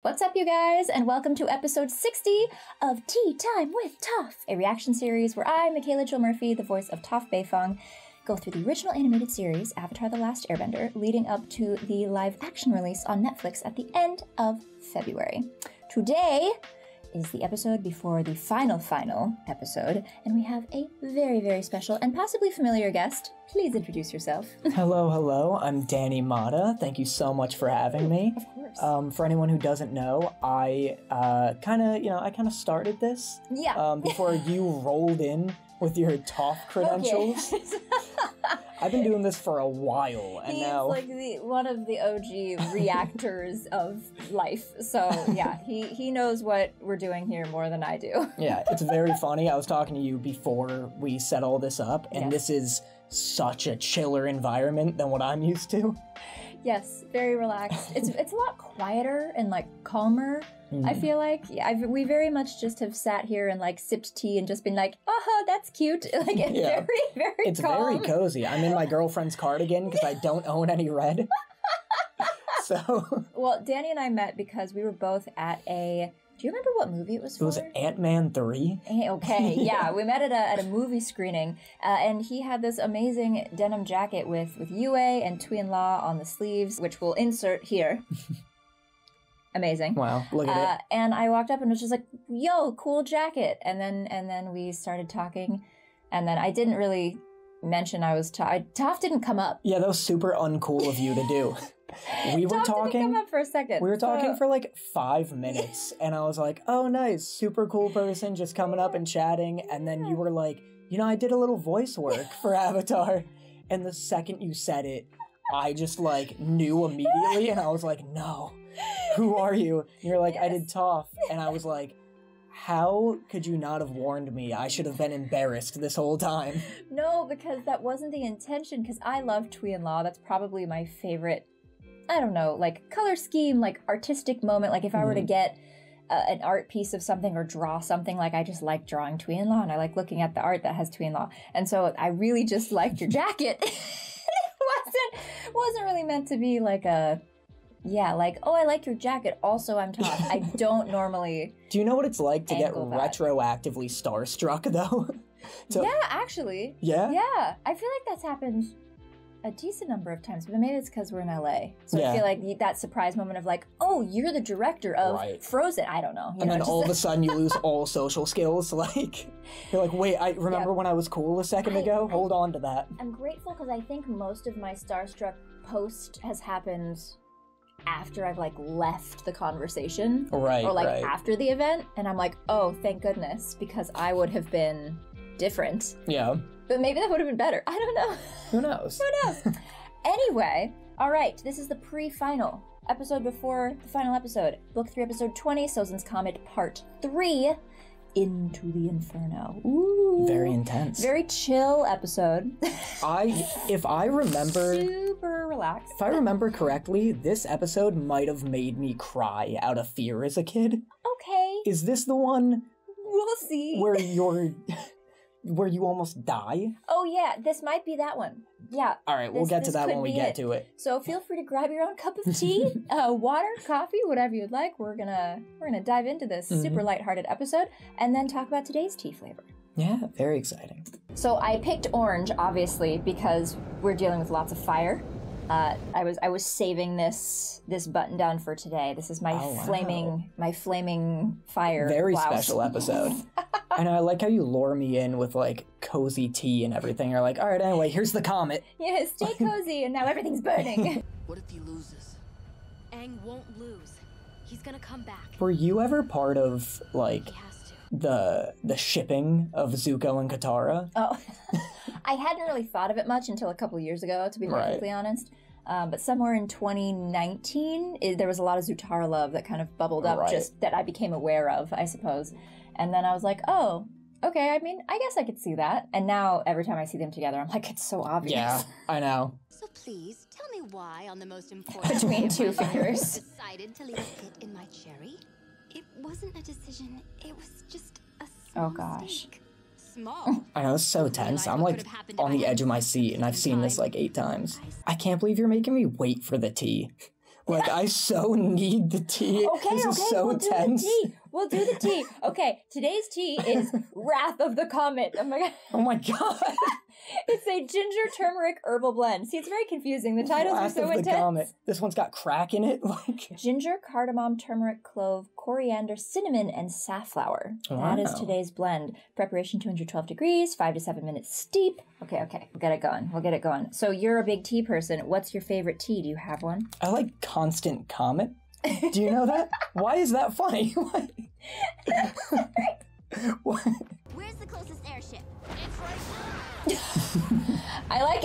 What's up, you guys, and welcome to episode 60 of Tea Time with Toph, a reaction series where I, Michaela Murphy, the voice of Toph Beifong, go through the original animated series, Avatar: The Last Airbender, leading up to the live-action release on Netflix at the end of February. Today is the episode before the final episode, and we have a very, very special and possibly familiar guest. Please introduce yourself. Hello, I'm Danny Motta. Thank you so much for having me. Of course. For anyone who doesn't know, I kind of started this. Yeah. Before you rolled in with your Toph credentials. Okay. I've been doing this for a while, and He's now like one of the OG reactors of life. So yeah, he knows what we're doing here more than I do. Yeah, it's very funny. I was talking to you before we set all this up, and This is such a chiller environment than what I'm used to. Yes, very relaxed. It's a lot quieter and like calmer. I feel like we very much just have sat here and like sipped tea and just been like, oh, that's cute. Like it's very It's calm. very cozy. I'm in my girlfriend's cardigan because I don't own any red. So. Well, Danny and I met because we were both at a. Do you remember what movie it was for? It was Ant-Man 3. Okay, yeah, we met at a movie screening, and he had this amazing denim jacket with Yue and Tuyen La on the sleeves, which we'll insert here. Amazing. Wow, look at it. And I walked up and was just like, yo, cool jacket. And then we started talking, and then I didn't really mention I was Toph didn't come up. Yeah, that was super uncool of you to do. We were talking. Didn't come up for a second. We were talking for like 5 minutes, and I was like, "Oh, nice, super cool person, just coming up and chatting." And then you were like, I did a little voice work for Avatar." And the second you said it, I just like knew immediately, and I was like, "No, who are you?" And you're like, "I did Toph," and I was like, how could you not have warned me? I should have been embarrassed this whole time. No, because that wasn't the intention, because I love Tuyen La. That's probably my favorite, I don't know, like color scheme, like artistic moment. Like if I were to get an art piece of something or draw something, like I just like drawing Tuyen La, and I like looking at the art that has Tuyen La. And so I really just liked your jacket. It wasn't really meant to be like a... Yeah, like, oh, I like your jacket. Also, I'm Toph. I don't normally. Do you know what it's like to get that. retroactively starstruck, though? Yeah, actually. Yeah? Yeah. I feel like that's happened a decent number of times, but maybe it's because we're in LA. So I feel like that surprise moment of like, oh, you're the director of Frozen. I don't know. And then all of a sudden you lose all social skills. Like, you're like, wait, I remember when I was cool a second ago? Hold on to that. I'm grateful because I think most of my starstruck post has happened after I've like left the conversation, or like after the event, and I'm like, oh, thank goodness, because I would have been different. Yeah. But maybe that would have been better. I don't know. Who knows? Who knows? Anyway, all right, this is the pre-final episode before the final episode. Book 3, episode 20, Sozin's Comet, part 3, Into the Inferno. Ooh. Very intense. Very chill episode. If I remember... Super relaxed. If I remember correctly, this episode might have made me cry out of fear as a kid. Okay. Is this the one... We'll see. Where you almost die? Oh yeah, this might be that one. Yeah. All right, we'll get to that when we get to it. So feel free to grab your own cup of tea, water, coffee, whatever you'd like. We're gonna dive into this super lighthearted episode and then talk about today's tea flavor. Yeah, very exciting. So I picked orange, obviously, because we're dealing with lots of fire. I was saving this button down for today. This is my flaming fire. Very blouse. Special episode. I know, I like how you lure me in with like cozy tea and everything. You're like, all right, anyway, here's the comet. Yeah, stay cozy, and now everything's burning. What if he loses? Aang won't lose. He's gonna come back. Were you ever part of like He has to. the shipping of Zuko and Katara? Oh, I hadn't really thought of it much until a couple years ago, to be perfectly honest. But somewhere in 2019, there was a lot of Zutara love that kind of bubbled up, just that I became aware of, I suppose. And then I was like, oh, okay, I mean, I guess I could see that. And now every time I see them together, I'm like, it's so obvious. Yeah, I know. So please, tell me why on the most important Between two fingers. decided to leave a pit in my cherry? It wasn't a decision, it was just a small mistake. Small. I know, it's so tense. I'm like on the edge of my seat, and I've seen this like 8 times. I can't believe you're making me wait for the tea. Like, I so need the tea. This is so tense. We'll do the tea. Okay, today's tea is Wrath of the Comet. Oh my god. Oh my god. It's a ginger turmeric herbal blend. See, it's very confusing. The titles are so intense. Comet. This one's got crack in it. Like ginger, cardamom, turmeric, clove, coriander, cinnamon, and safflower. Wow. That is today's blend. Preparation 212 degrees, 5 to 7 minutes steep. Okay. We'll get it going. We'll get it going. So you're a big tea person. What's your favorite tea? Do you have one? I like Constant Comet. Do you know that? Why is that funny? What? Where's the closest airship? It's right I like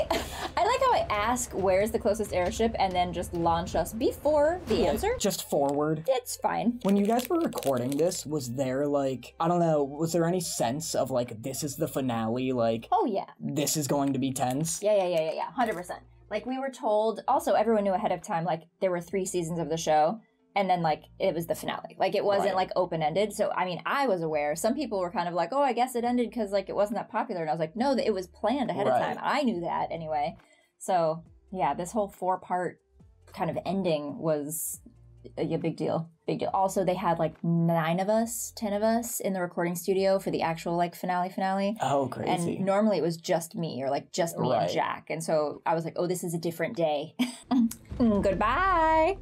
how I ask where's the closest airship and then just launch us before the answer. Just forward. It's fine. When you guys were recording this, was there like, I don't know, was there any sense of like, this is the finale, like, oh yeah, this is going to be tense? Yeah, 100%. Like we were told, also everyone knew ahead of time, like there were 3 seasons of the show. And then, like, it was the finale. Like, it wasn't, like, open-ended. So, I mean, I was aware. Some people were kind of like, oh, I guess it ended because, like, it wasn't that popular. And I was like, no, it was planned ahead of time. I knew that anyway. So, yeah, this whole 4-part kind of ending was a big deal. Big deal. Also, they had, like, 10 of us in the recording studio for the actual, like, finale. Oh, crazy. And normally it was just me or, like, just me and Jack. And so I was like, oh, this is a different day. Goodbye.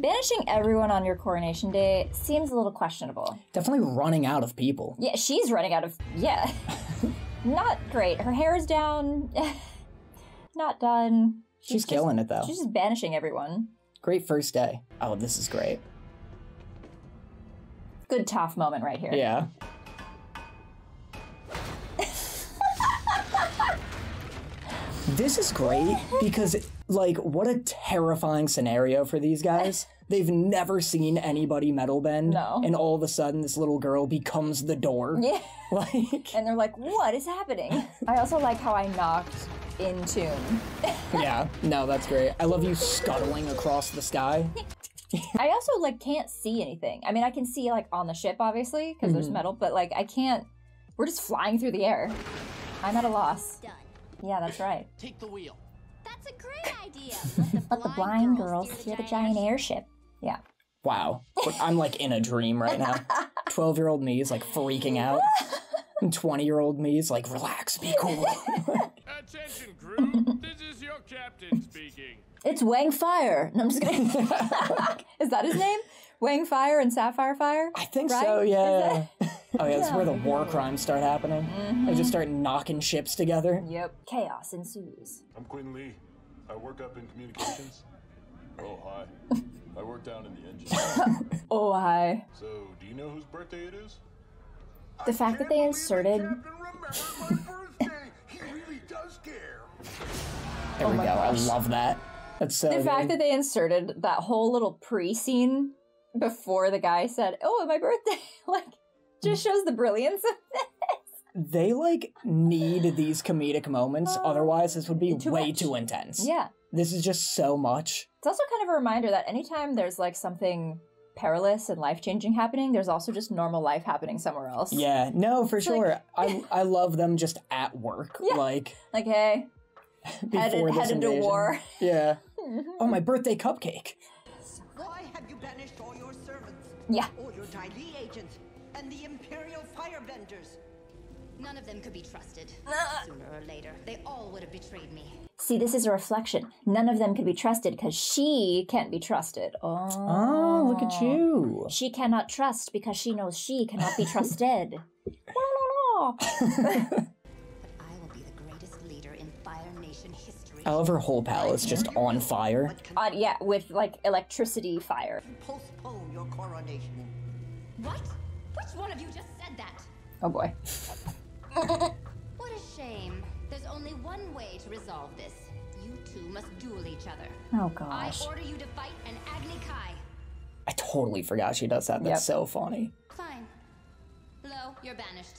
Banishing everyone on your coronation day seems a little questionable. Definitely running out of people. Yeah, she's running out of... Yeah. Not great. Her hair is down. Not done. She's killing it, though. She's just banishing everyone. Great first day. Oh, this is great. Good Toph moment right here. Yeah. This is great because, like, what a terrifying scenario for these guys. They've never seen anybody metal bend. No. And all of a sudden, this little girl becomes the door. Yeah. Like. And they're like, what is happening? I also like how I knocked in tune. Yeah. No, that's great. I love you scuttling across the sky. I also, like, can't see anything. I mean, I can see, like, on the ship, obviously, because there's metal, but, like, I can't... We're just flying through the air. I'm at a loss. Done. Yeah, that's right. Take the wheel. That's a great idea. Let the blind girl steer the giant airship. Yeah. Wow. I'm, like, in a dream right now. 12-year-old me is, like, freaking out. And 20-year-old me is like, relax, be cool. Attention, crew. This is your captain speaking. It's Wang Fire. No, I'm just kidding. Is that his name? Wang Fire and Sapphire Fire? I think so, yeah. Oh yeah, that's where the war crimes start happening. They just start knocking ships together. Yep. Chaos ensues. I'm Quinn Lee. I work up in communications. Oh, hi. I work down in the engine. Oh, hi. So, do you know whose birthday it is? The fact that they inserted... He really does care. There we go. Gosh. I love that. That's so The fact that they inserted that whole little pre-scene before the guy said, oh, my birthday, like, just shows the brilliance of this. They, like, need these comedic moments, otherwise this would be way much. too intense. Yeah. This is just so much. It's also kind of a reminder that anytime there's, like, something perilous and life-changing happening, there's also just normal life happening somewhere else. Yeah, no, for It's sure. I love them just at work. Yeah. Like, hey, before this headed to invasion. war. Yeah. Oh, my birthday cupcake. Why have you banished all your servants? Yeah. All your Dai Li agents and the Imperial Firebenders? None of them could be trusted. Sooner or later, they all would have betrayed me. See, this is a reflection. None of them could be trusted because she can't be trusted. Oh, look at you. She cannot trust because she knows she cannot be trusted. But I will be the greatest leader in Fire Nation history. I love her whole palace just on fire. Yeah, with, like, electricity fire. Postpone your coronation. What? Which one of you just said that? Oh, boy. What a shame. There's only one way to resolve this. You two must duel each other. Oh, I gosh. order you to fight an Agni Kai. I totally forgot she does that. That's so funny. Fine. Lo, you're banished.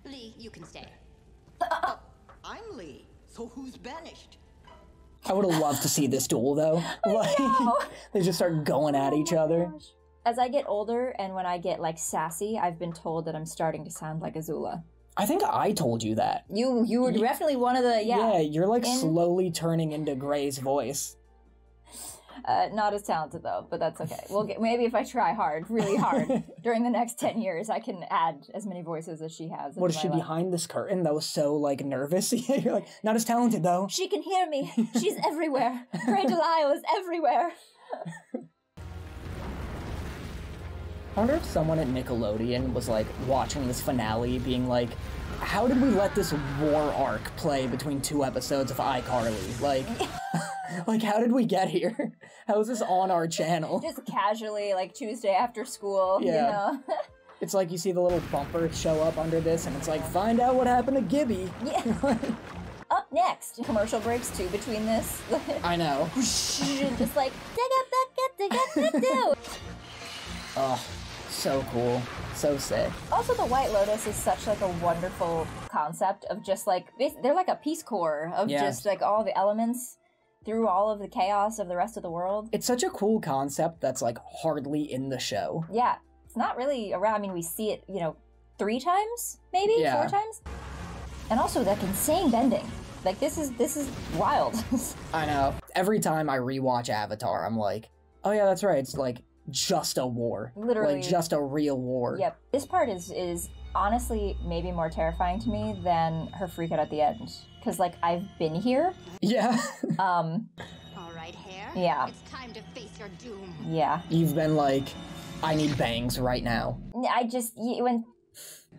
Lee, you can stay. I'm Lee, so who's banished? I would have loved to see this duel, though. Like, they just start going at each other. As I get older and when I get, like, sassy, I've been told that I'm starting to sound like Azula. I think I told you that. You were definitely one of the, Yeah, you're, like, slowly turning into Gray's voice. Not as talented though, but that's okay. Maybe if I try really hard, during the next 10 years, I can add as many voices as she has. What is she behind this curtain that was so like nervous? You're like, not as talented though. She can hear me. She's everywhere. Grey Delisle is everywhere. I wonder if someone at Nickelodeon was like watching this finale being like, how did we let this war arc play between 2 episodes of iCarly? Like, like how did we get here? How is this on our channel? Just casually, like Tuesday after school, yeah. you know? It's like you see the little bumper show up under this and it's like, find out what happened to Gibby. Yeah. Up next. Commercial breaks too between this. I know. Just like, dig up. Oh, so cool. So sick. Also, the White Lotus is such like a wonderful concept of just like, they're like a Peace Corps of just like all the elements through all of the chaos of the rest of the world. It's such a cool concept that's like hardly in the show. Yeah. It's not really around. I mean, we see it, 3 times, maybe 4 times. And also like insane bending. Like this is wild. I know. Every time I rewatch Avatar, I'm like, oh yeah, that's right. It's like just a war. Literally. Like just a real war. Yep. This part is honestly maybe more terrifying to me than her freak out at the end. Because like I've been here. Yeah. All right, Hare. Yeah. It's time to face your doom. Yeah. You've been like, I need bangs right now.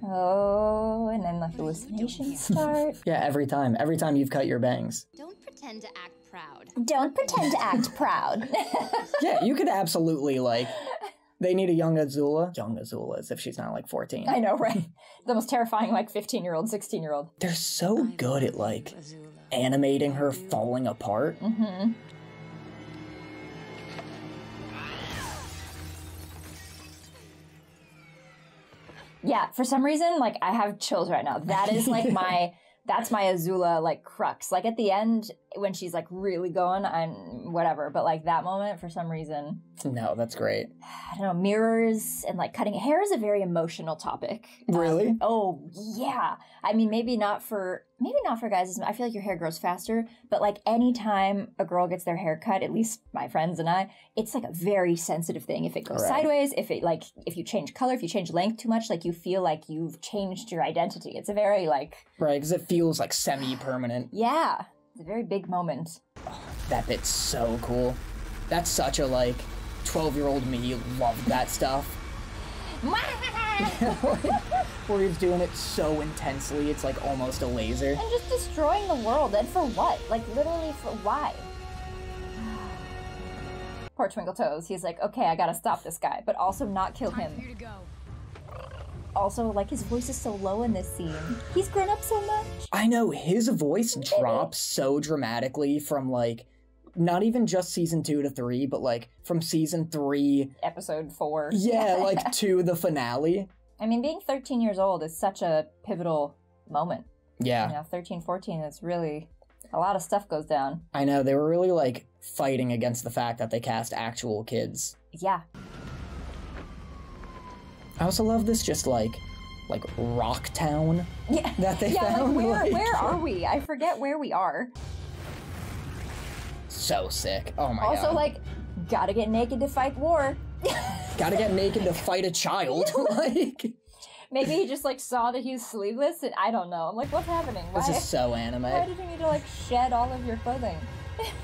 And then the hallucinations start. Yeah, every time you've cut your bangs. Don't pretend to act proud. Don't pretend to act proud. Yeah, you could absolutely like, they need a young Azula. Young Azula, as if she's not like 14. I know, right? The most terrifying like 15-year-old, 16-year-old. They're so good at like animating her falling apart. Mm-hmm. Yeah, for some reason, like, I have chills right now. That is, like, that's my Azula, like, crux. Like, at the end, when she's, like, really going, and whatever. But, like, that moment, for some reason. No, that's great. I don't know, mirrors and, like, cutting hair is a very emotional topic. Really? Oh, yeah. I mean, maybe not for guys. I feel like your hair grows faster. But, like, anytime a girl gets their hair cut, at least my friends and I, it's, like, a very sensitive thing. If it goes sideways, if you change color, if you change length too much, like, you feel like you've changed your identity. It's a very, like... Right, because it feels, like, semi-permanent. Yeah. It's a very big moment. Oh, that bit's so cool. That's such a, like, 12-year-old me loved that stuff. Where he's doing it so intensely, it's like almost a laser. And just destroying the world, and for what? Like, literally for why? Poor Twinkle Toes. He's like, okay, I gotta stop this guy, but also not kill him. Time for you to go. Also, like, his voice is so low in this scene. He's grown up so much. I know, his voice drops so dramatically from, like, not even just season 2 to 3, but, like, from season 3... Episode 4. Yeah, like, to the finale. I mean, being 13 years old is such a pivotal moment. Yeah. 13, 14, it's really... A lot of stuff goes down. I know, they were really, like, fighting against the fact that they cast actual kids. Yeah. I also love this just, like rock town that they found. Like, where are we? I forget where we are. So sick. Oh my god. Also, like, gotta get naked to fight war. Gotta get naked to fight a child. Like... Maybe he just, like, saw that he was sleeveless, and I don't know. I'm like, what's happening? Why? This is so anime. Why did you need to, like, shed all of your clothing?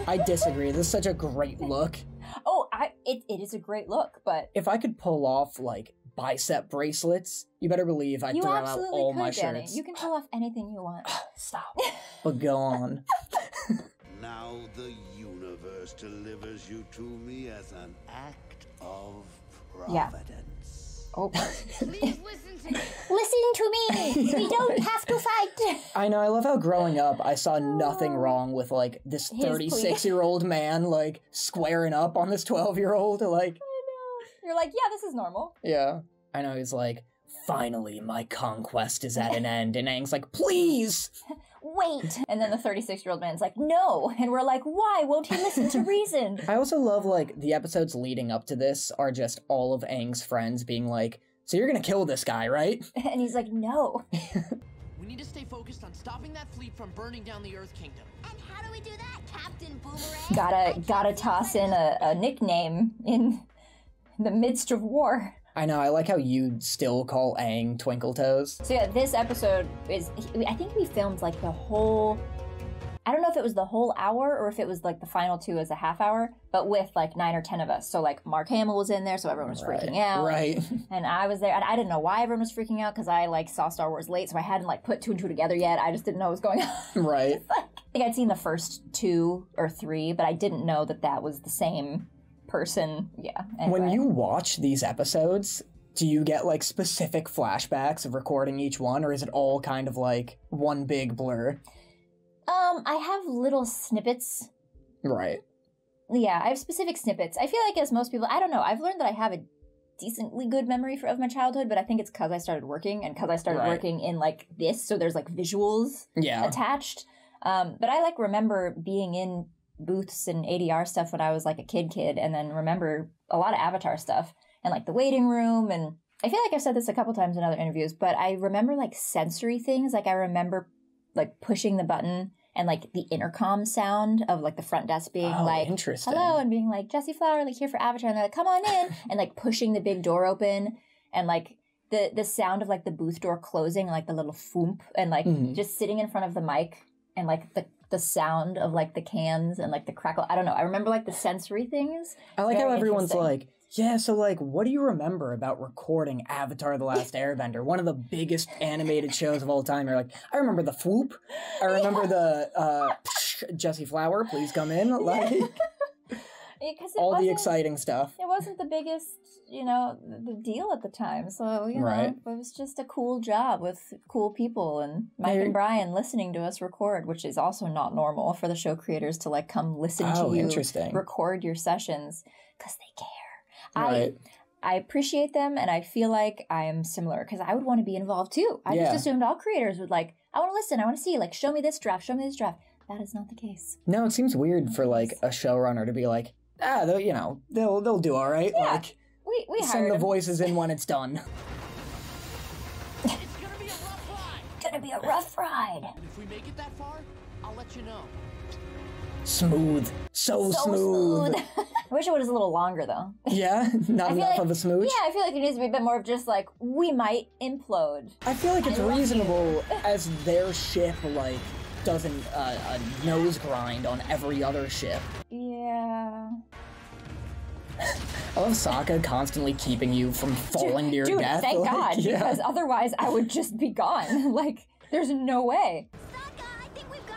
I disagree. This is such a great look. Oh, it is a great look, but... If I could pull off, like, bicep bracelets, you better believe I'd throw out all my Danny. shirts. You can pull off anything you want. Stop. But go on. Now the universe delivers you to me as an act of providence. Oh. Please listen to me. Listen to me! We don't have to fight! I know, I love how growing up I saw nothing wrong with, like, this 36-year-old man, like, squaring up on this 12-year-old, like... I know. You're like, yeah, this is normal. Yeah. I know, he's like, finally, my conquest is at an end, and Aang's like, please! Wait! And then the 36-year-old man's like, no! And we're like, why won't he listen to reason? I also love, like, the episodes leading up to this are just all of Aang's friends being like, so you're gonna kill this guy, right? And he's like, no. We need to stay focused on stopping that fleet from burning down the Earth Kingdom. And how do we do that, Captain Boomerang? Gotta toss in a nickname in the midst of war. I know, I like how you still call Aang Twinkle Toes. So yeah, this episode is, I think we filmed like the whole, I don't know if it was the whole hour or if it was like the final 2 as a half hour, but with like 9 or 10 of us. So like Mark Hamill was in there, so everyone was freaking out. Right. And I was there, and I didn't know why everyone was freaking out because I like saw Star Wars late, so I hadn't like put 2 and 2 together yet. I just didn't know what was going on. Right. I think I'd seen the first 2 or 3, but I didn't know that that was the same person. Yeah. Anyway. When you watch these episodes, do you get like specific flashbacks of recording each one, or is it all kind of like one big blur? I have little snippets. Right. Yeah, I have specific snippets. I feel like as most people, I don't know, I've learned that I have a decently good memory of my childhood, but I think it's because I started working, and because I started working in like this, so there's like visuals attached. But I like remember being in booths and ADR stuff when I was like a kid, and then remember a lot of Avatar stuff, and like the waiting room, and I feel like I've said this a couple times in other interviews, but I remember like sensory things. Like I remember like pushing the button and like the intercom sound of like the front desk being like, hello, and being like, Jesse Flower, like here for Avatar, and they're like, come on in, and like pushing the big door open, and like the sound of like the booth door closing, like the little foomp, and like just sitting in front of the mic, and like the sound of like the cans and like the crackle. I don't know. I remember like the sensory things. I like how everyone's like, yeah, so like, what do you remember about recording Avatar: The Last Airbender, one of the biggest animated shows of all time? You're like, I remember the swoop. I remember the Jesse Flower, please come in. Like, all the exciting stuff. It wasn't the biggest, the deal at the time. So, it was just a cool job with cool people, and Mike and Brian listening to us record, which is also not normal for the show creators to like come listen to you record your sessions, because they care. I appreciate them, and I feel like I am similar, because I would want to be involved too. I just assumed all creators would like, I want to listen, I want to see, like, show me this draft. That is not the case. No, it seems weird for like a showrunner to be like, they'll do all right. Yeah, like, we send the voices in when it's done. It's gonna be a rough ride. Gonna be a rough ride. And if we make it that far, I'll let you know. Smooth. So smooth. I wish it was a little longer, though. Yeah? Not enough of a smooch? Yeah, I feel like it needs to be a bit more of just, like, we might implode. I feel like it's reasonable as their ship, like, doesn't a nose grind on every other ship. Yeah. I love Sokka constantly keeping you from falling to your death. Thank God, because otherwise I would just be gone. Like, there's no way. Sokka, I think we've got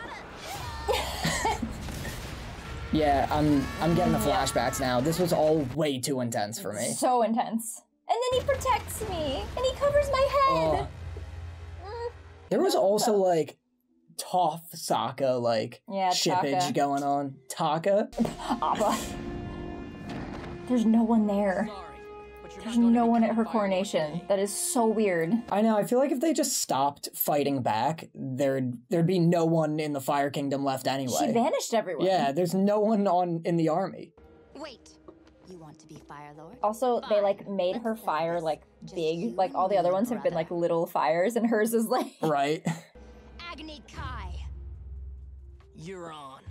Yeah, I'm getting the flashbacks now. This was all way too intense for me. So intense. And then he protects me, and he covers my head. There was also, like, Toph Sokka, like, shippage going on. Taka? Appa. There's no one there. There's no one at her coronation. That is so weird. I know, I feel like if they just stopped fighting back, there'd be no one in the Fire Kingdom left anyway. She vanished everywhere. Yeah, there's no one in the army. Wait, you want to be Fire Lord? Also, they like made her fire like big. Like all the other ones have been like little fires, and hers is like... Right. Agony Kai. You're on.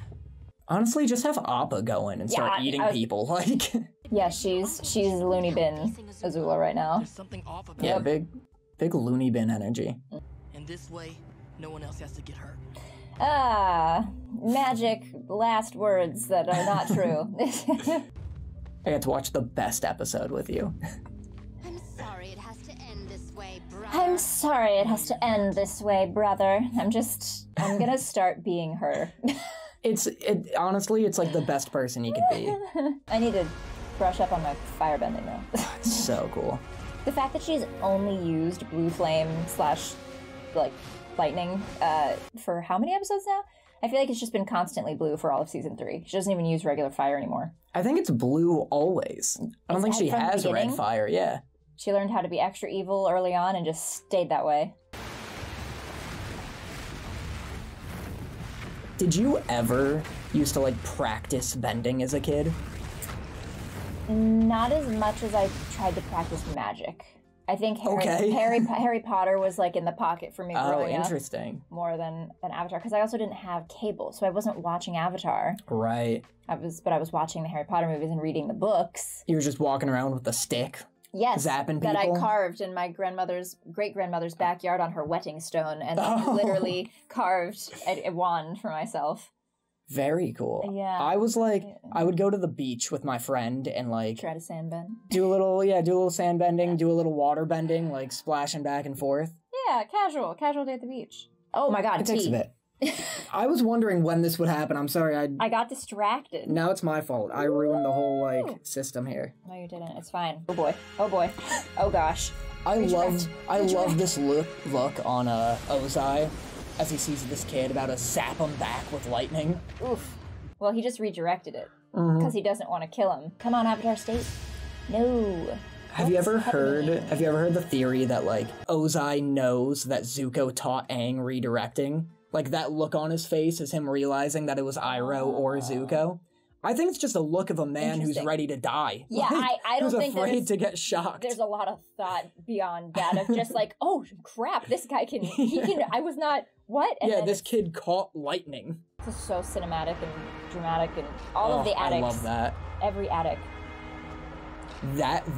Honestly, just have Appa go in and start eating people, like... Yeah, she's loony bin Azula right now. There's something off about Yeah, big loony bin energy. And this way, no one else has to get hurt. Magic last words that are not true. I got to watch the best episode with you. I'm sorry it has to end this way, brother. I'm sorry it has to end this way, brother. I'm gonna start being her. Honestly, it's like the best person you could be. I need to brush up on my firebending though. It's so cool. The fact that she's only used blue flame / like lightning for how many episodes now? I feel like it's just been constantly blue for all of season 3. She doesn't even use regular fire anymore. I think it's blue always. I don't think she has red fire, yeah. She learned how to be extra evil early on and just stayed that way. Did you ever used to like practice bending as a kid? Not as much as I tried to practice magic. I think Okay. Harry Potter was like in the pocket for me growing up. Interesting. More than Avatar, because I also didn't have cable, so I wasn't watching Avatar. Right. I was watching the Harry Potter movies and reading the books. You were just walking around with a stick. Yes, zapping people? That I carved in my great-grandmother's backyard on her wetting stone, and literally carved a wand for myself. Very cool. Yeah. I was like, I would go to the beach with my friend and like try to sandbend. Do a little sandbending, do a little water bending, like splashing back and forth. Yeah, casual day at the beach. Oh my god, it takes a bit. I was wondering when this would happen. I'm sorry, I got distracted. Now it's my fault. I ruined the whole like system here. No, you didn't. It's fine. Oh boy. Oh gosh. I love this look on Ozai as he sees this kid about to zap him back with lightning. Oof. Well, he just redirected it because he doesn't want to kill him. Come on, Avatar State. No. Have you ever heard the theory that like Ozai knows that Zuko taught Aang redirecting? Like that look on his face is him realizing that it was Iroh or Zuko. I think it's just a look of a man who's ready to die. Yeah, like, I don't think who's afraid to get shocked. There's a lot of thought beyond that of just like, oh crap, this guy can. I was not what. And yeah, this kid caught lightning. This is so cinematic and dramatic and all of the addicts. I love that. Every addict.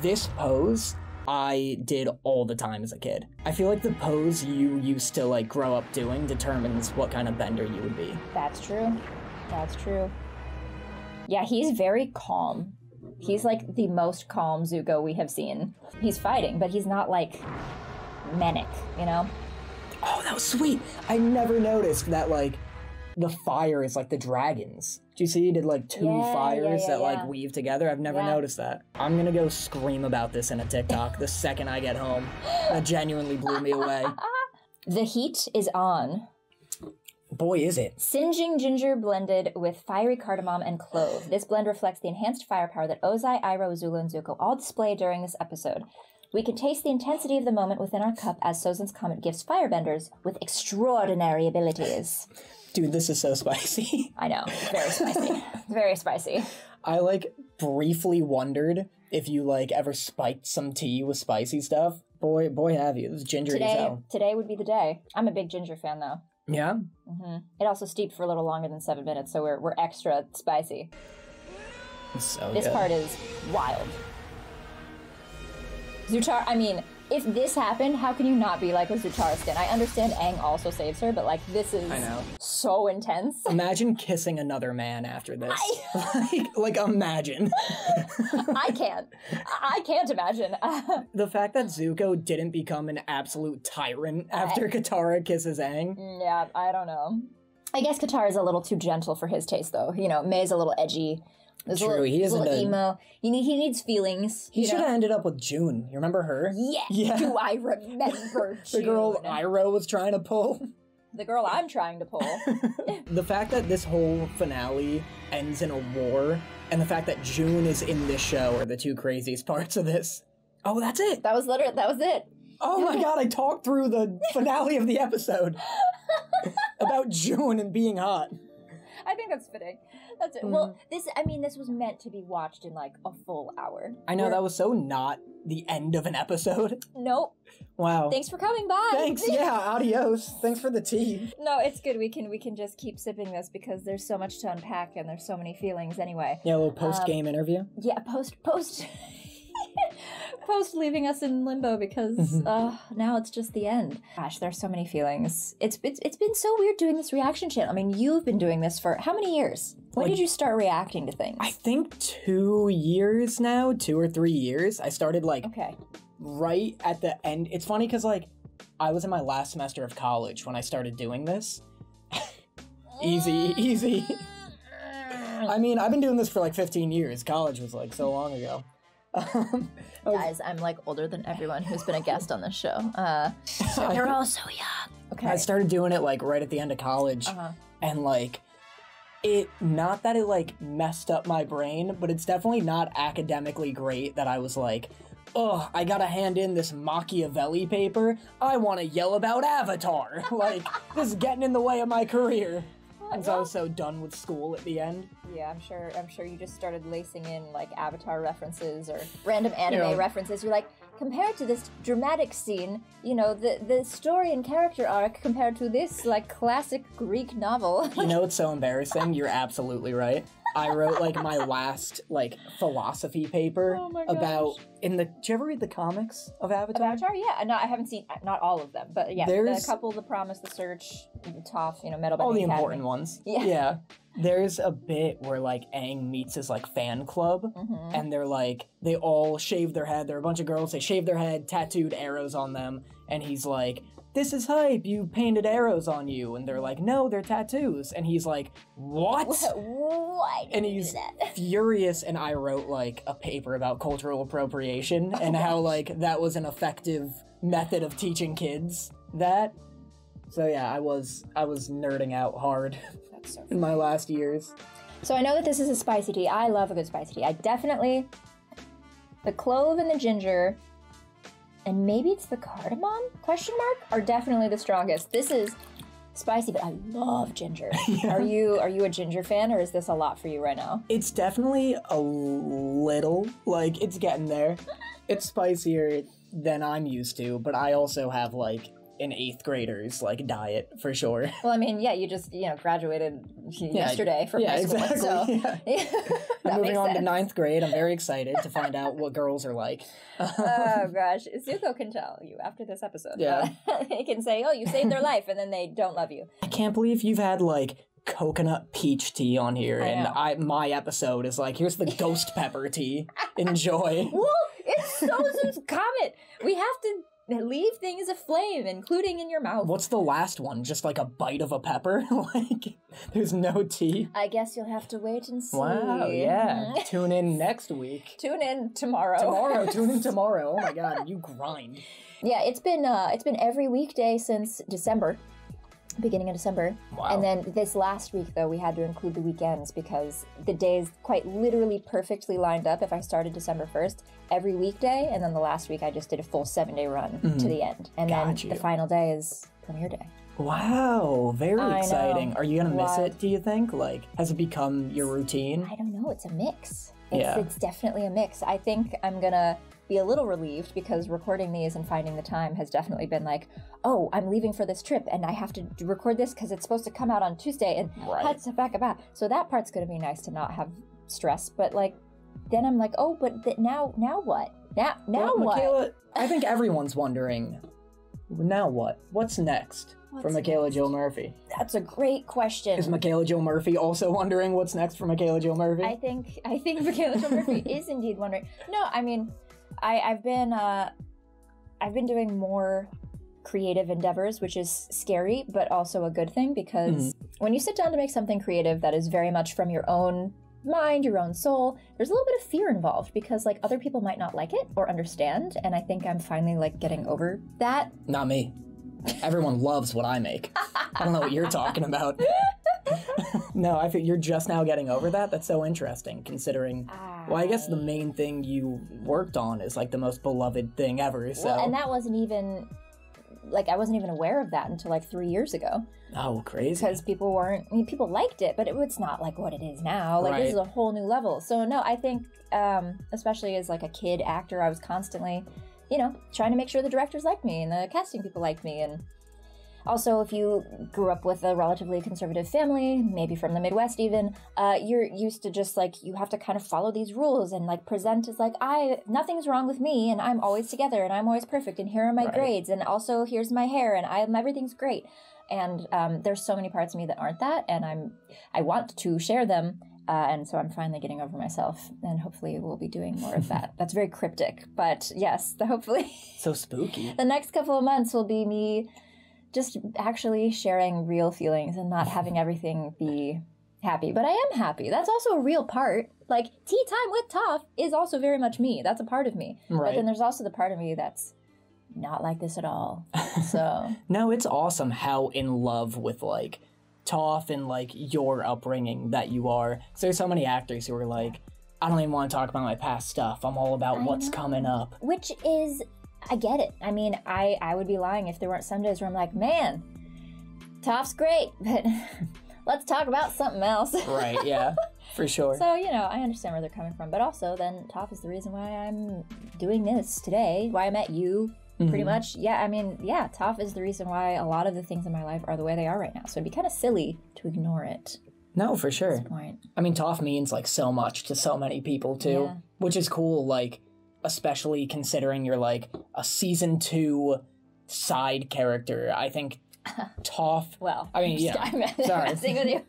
This pose I did all the time as a kid. I feel like the pose you used to like grow up doing determines what kind of bender you would be. That's true. That's true. Yeah, he's very calm. He's like the most calm Zuko we have seen. He's fighting, but he's not like manic, you know? Oh, that was sweet. I never noticed that like the fire is like the dragons. Do you see he did like two fires that like weave together? I've never noticed that. I'm gonna go scream about this in a TikTok the second I get home. That genuinely blew me away. The heat is on. Boy, is it. Singeing ginger blended with fiery cardamom and clove. This blend reflects the enhanced firepower that Ozai, Iroh, Azula, and Zuko all display during this episode. We can taste the intensity of the moment within our cup as Sozin's Comet gifts firebenders with extraordinary abilities. Dude, this is so spicy. I know. Very spicy. Very spicy. I, like, briefly wondered if you, like, ever spiked some tea with spicy stuff. Boy, have you. It was gingery as hell. Today would be the day. I'm a big ginger fan, though. Yeah? Mm-hmm. It also steeped for a little longer than 7 minutes, so we're extra spicy. So this good. part is wild. Zutara, I mean, if this happened, how can you not be like a Zutara skin? I understand Aang also saves her, but like this is so intense. Imagine kissing another man after this. like imagine. I can't imagine. The fact that Zuko didn't become an absolute tyrant after Katara kisses Aang. Yeah, I don't know. I guess Katara's a little too gentle for his taste, though. You know, May's a little edgy. True, he isn't a emo. He needs feelings. He should have ended up with June. You remember her? Yeah. Do I remember June? The girl Iroh was trying to pull. The girl I'm trying to pull. The fact that this whole finale ends in a war, and the fact that June is in this show are the two craziest parts of this. Oh, that's it. That was it. Oh my god, I talked through the finale of the episode about June and being hot. I think that's fitting. That's it. Well, this was meant to be watched in like a full hour. I know, that was so not the end of an episode. Nope. Wow. Thanks for coming by. Thanks, yeah, adios. Thanks for the tea. No, it's good. We can just keep sipping this because there's so much to unpack and there's so many feelings anyway. Yeah, a little post-game interview. Yeah, post leaving us in limbo because now it's just the end. Gosh, there's so many feelings. It's been so weird doing this reaction channel. I mean, you've been doing this for how many years? When did you start reacting to things? I think 2 years now, 2 or 3 years. I started like right at the end. It's funny because like I was in my last semester of college when I started doing this. Easy. I mean, I've been doing this for like 15 years. College was like so long ago. Guys, I'm like older than everyone who's been a guest on this show. You're all so young. Okay. I started doing it like right at the end of college, and like not that it like messed up my brain, but it's definitely not academically great that I was like, oh, I gotta hand in this Machiavelli paper. I want to yell about Avatar. Like, this is getting in the way of my career. And so I was so done with school at the end. Yeah, I'm sure you just started lacing in like Avatar references or random anime references. You're like, compared to this dramatic scene, you know, the story and character arc compared to this, like, classic Greek novel. You know, it's so embarrassing. You're absolutely right. I wrote, like, my last, like, philosophy paper about... Did you ever read the comics of Avatar? Avatar, yeah. No, I haven't seen, not all of them, but yeah, a couple, The Promise, The Search, The Toph, you know, Metal all the Academy. important ones. Yeah. There's a bit where, like, Aang meets his, like, fan club, and they're, like, they all shave their head. They're a bunch of girls. They shave their head, tattooed arrows on them, and he's like, this is hype, you painted arrows on you. And they're like, no, they're tattoos. And he's like, what? Why did and you he's do that? furious, and I wrote, like, a paper about cultural appropriation and how, like, that was an effective method of teaching kids that. So yeah, I was nerding out hard in my last years. So I know that this is a spicy tea. I love a good spicy tea. I definitely... The clove and the ginger... and maybe it's the cardamom, are definitely the strongest. This is spicy, but I love ginger. Yeah. Are you a ginger fan, or is this a lot for you right now? It's definitely a little, like, it's getting there. It's spicier than I'm used to, but I also have, like, an 8th grader's, like, diet, for sure. Well, I mean, yeah, you just, you know, graduated yesterday from high school, exactly, so... Yeah. I'm moving on to 9th grade. I'm very excited to find out what girls are like. Oh, gosh. Zuko can tell you after this episode. Yeah. He can say, oh, you saved their life, and then they don't love you. I can't believe you've had, like, coconut peach tea on here, and my episode is like, here's the ghost pepper tea. Enjoy. Well, it's Sozin's Comet. We have to... leave things aflame, including in your mouth. What's the last one? Just like a bite of a pepper? Like, there's no tea? I guess you'll have to wait and see. Wow, yeah. Tune in next week. Tune in tomorrow. Tune in tomorrow. Oh my god, you grind. Yeah, it's been every weekday since December. Beginning of December. Wow. And then this last week, though, we had to include the weekends because the days quite literally perfectly lined up. If I started December 1st, every weekday, and then the last week I just did a full 7-day run to the end. And then the final day is premiere day. Wow, very exciting. Know. Are you going to miss it, do you think? Like, has it become your routine? I don't know. It's a mix. It's definitely a mix. I think I'm going to be a little relieved because recording these and finding the time has definitely been like, oh, I'm leaving for this trip and I have to record this because it's supposed to come out on Tuesday and so that part's going to be nice to not have stress. But like, then I'm like, oh, but now what? Now what? Michaela, I think everyone's wondering, now what? What's next for Michaela Jo Murphy? That's a great question. Is Michaela Jo Murphy also wondering what's next for Michaela Jo Murphy? I think Michaela Jo Murphy is indeed wondering. No, I mean, I've been doing more creative endeavors, which is scary, but also a good thing because when you sit down to make something creative that is very much from your own mind, your own soul, there's a little bit of fear involved because like other people might not like it or understand, and I think I'm finally like getting over that. Not me. Everyone loves what I make. I don't know what you're talking about. No, I think you're just now getting over that. That's so interesting, considering... Well, I guess the main thing you worked on is, like, the most beloved thing ever, so... Well, and that wasn't even... Like, I wasn't even aware of that until, like, 3 years ago. Oh, crazy. Because people weren't... I mean, people liked it, but it's not, like, what it is now. Like, this is a whole new level. So, no, I think, especially as, like, a kid actor, I was constantly, you know, trying to make sure the directors liked me and the casting people liked me, and... Also, if you grew up with a relatively conservative family, maybe from the Midwest even, you're used to just, like, you have to kind of follow these rules and, like, present as, like, nothing's wrong with me, and I'm always together, and I'm always perfect, and here are my grades, and also here's my hair, and everything's great. And there's so many parts of me that aren't that, and I want to share them, and so I'm finally getting over myself, and hopefully we'll be doing more of that. That's very cryptic, but yes, hopefully. So spooky. The next couple of months will be me... just actually sharing real feelings and not having everything be happy. But I am happy. That's also a real part. Like, tea time with Toph is also very much me. That's a part of me. Right. But then there's also the part of me that's not like this at all. So... No, it's awesome how in love with, like, Toph and, like, your upbringing that you are. So there's so many actors who are like, I don't even want to talk about my past stuff. I'm all about what's coming up. Which is... I get it. I mean, I would be lying if there weren't some days where I'm like, man, Toph's great, but let's talk about something else. Right, yeah, for sure. So, you know, I understand where they're coming from, but also then Toph is the reason why I'm doing this today, why I met you, pretty much. Yeah, I mean, yeah, Toph is the reason why a lot of the things in my life are the way they are right now, so it'd be kind of silly to ignore it. No, for sure. At this point. I mean, Toph means, like, so much to so many people, too, Yeah. which is cool, like, especially considering you're, like, a Season 2 side character. I think Toph... Well, I mean, yeah, sorry. Messing with you.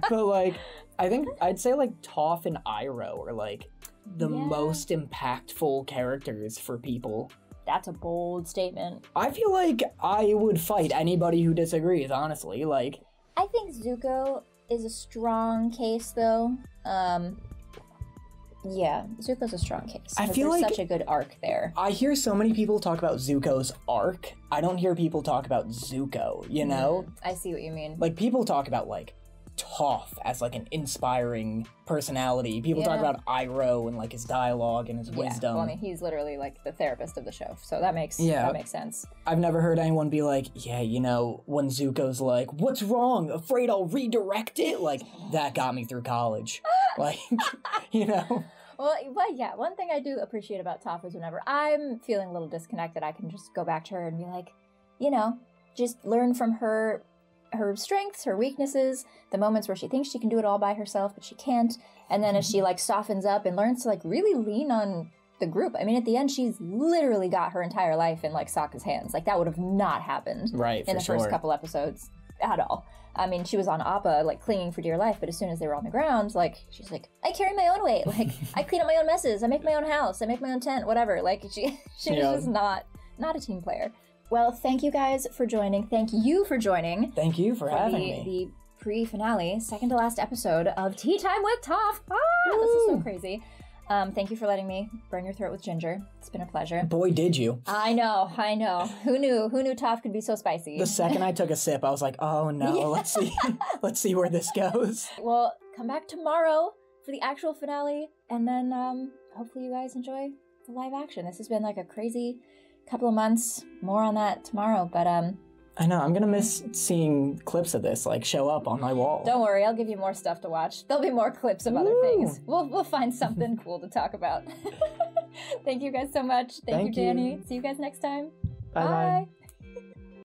But, like, I think I'd say, like, Toph and Iroh are, like, the most impactful characters for people. That's a bold statement. I feel like I would fight anybody who disagrees, honestly. Like, I think Zuko is a strong case, though. Yeah, Zuko's a strong case. I feel there's like such a good arc there. I hear so many people talk about Zuko's arc. I don't hear people talk about Zuko, you know? I see what you mean. Like, people talk about, like, Toph as, like, an inspiring personality. People talk about Iroh and, like, his dialogue and his wisdom. Well, I mean, he's literally, like, the therapist of the show, so that makes sense. I've never heard anyone be like, yeah, you know, when Zuko's like, what's wrong? Afraid I'll redirect it? Like, that got me through college. Like, you know? Well, but yeah, one thing I do appreciate about Toph is whenever I'm feeling a little disconnected, I can just go back to her and be like, you know, just learn from her strengths, her weaknesses, the moments where she thinks she can do it all by herself, but she can't. And then as she, like, softens up and learns to, like, really lean on the group. I mean, at the end, she's literally got her entire life in, like, Sokka's hands. Like, that would have not happened in the first couple episodes at all. I mean, she was on Appa, like, clinging for dear life, but as soon as they were on the ground, like, she's like, I carry my own weight. Like, I clean up my own messes. I make my own house. I make my own tent, whatever. Like, she was just not a team player. Well, thank you guys for joining. Thank you for joining. Thank you for having me. The pre-finale, second to last episode of Tea Time with Toph. This is so crazy. Thank you for letting me burn your throat with ginger. It's been a pleasure. Boy, did you. I know. Who knew Toph could be so spicy? The second I took a sip, I was like, oh no, let's see where this goes. Well, come back tomorrow for the actual finale, and then hopefully you guys enjoy the live action. This has been like a crazy couple of months. More on that tomorrow, but I know, I'm gonna miss seeing clips of this, like, show up on my wall. Don't worry, I'll give you more stuff to watch. There'll be more clips of other things. We'll find something cool to talk about. Thank you guys so much. Thank you, Danny. See you guys next time. Bye.